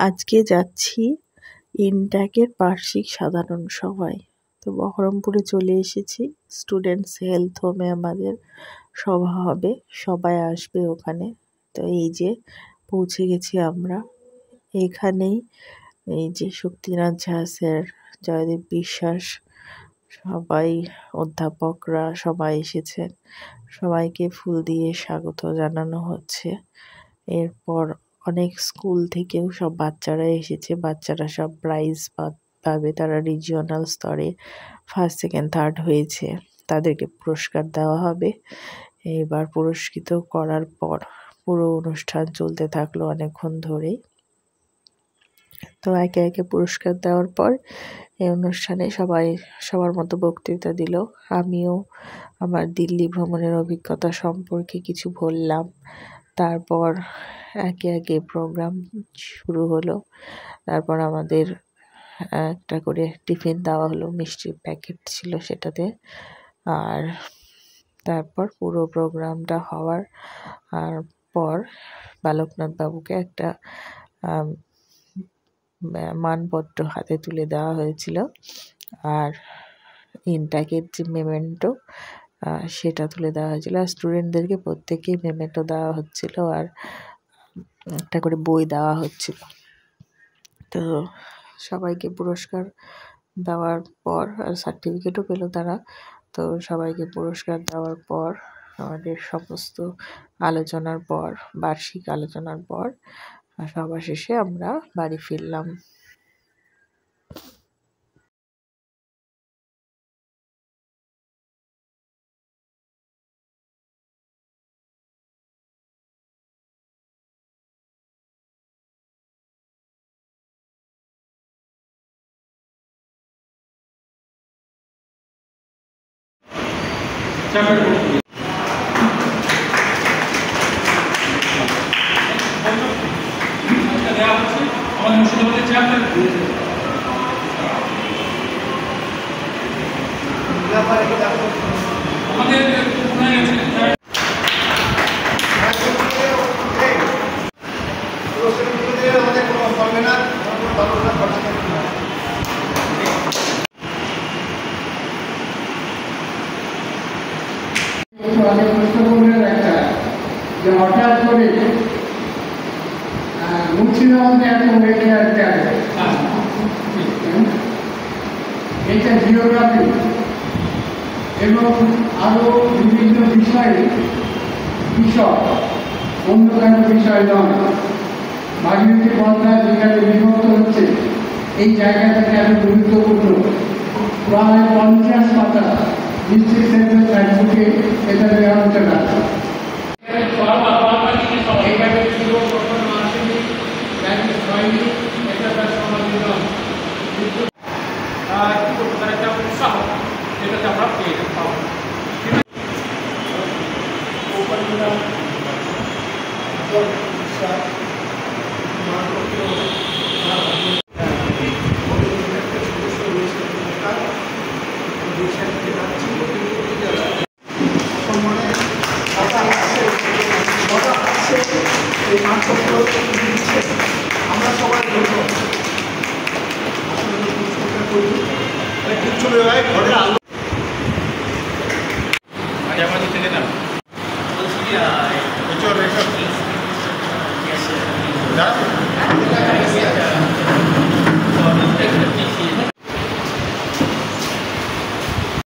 আজকে যাচ্ছি ইনট্যাকের বার্ষিক সাধারণ সভায়। তো বহরমপুরে চলে এসেছি। স্টুডেন্টস হেলথ হোমে আমাদের সভা হবে, সবাই আসবে ওখানে। তো এই যে পৌঁছে গেছি আমরা এখানেই। এই যে শক্তিনাথ ঝা স্যার, জয়দেব বিশ্বাস, সবাই অধ্যাপকরা সবাই এসেছেন। সবাইকে ফুল দিয়ে স্বাগত জানানো হচ্ছে। এরপর অনেক স্কুল থেকেও সব বাচ্চারা এসেছে। বাচ্চারা সব প্রাইজ পাবে। তারা রিজিওনাল স্তরে ফার্স্ট সেকেন্ড থার্ড হয়েছে, তাদেরকে পুরস্কার দেওয়া হবে। এবার পুরস্কৃত করার পর পুরো অনুষ্ঠান চলতে থাকলো অনেকক্ষণ ধরেই। তো একে একে পুরস্কার দেওয়ার পর এই অনুষ্ঠানে সবাই সবার মতো বক্তৃতা দিল। আমিও আমার দিল্লি ভ্রমণের অভিজ্ঞতা সম্পর্কে কিছু বললাম। তারপর একে একে প্রোগ্রাম শুরু হলো। তারপর আমাদের একটা করে টিফিন দেওয়া হলো, মিষ্টির প্যাকেট ছিল সেটাতে। আর তারপর পুরো প্রোগ্রামটা হওয়ার পর বালকনাথ বাবুকে একটা মানপত্র হাতে তুলে দেওয়া হয়েছিল। আর ইনট্যাকের যে মেমেন্টো সেটা তুলে দেওয়া হয়েছিল। আর স্টুডেন্টদেরকে প্রত্যেকেই মেমেন্টো দেওয়া হচ্ছিল, আর একটা করে বই দেওয়া হচ্ছিল। তো সবাইকে পুরস্কার দেওয়ার পর আর সার্টিফিকেটও পেল তারা। তো সবাইকে পুরস্কার দেওয়ার পর আমাদের সমস্ত আলোচনার পর, বার্ষিক আলোচনার পর সবার শেষে আমরা বাড়ি ফিরলাম। হঠাৎ করে মুর্শিদাবাদে এত হয়ে আসতে হবে, এটা জিওগ্রাফি এবং আরো বিভিন্ন বিষয় অন্য কোনো বিষয় নয়। ভাগীরথী পদ্মা যেখানে বিভক্ত হচ্ছে, এই জায়গাটাকে এত গুরুত্বপূর্ণ। প্রায় 50 পাতা ডিস্ট্রিক্ট সেন্টার ফ্যাক্টরিকে এটা নিয়ে আলোচনা। এখানে ছিল আসেনি,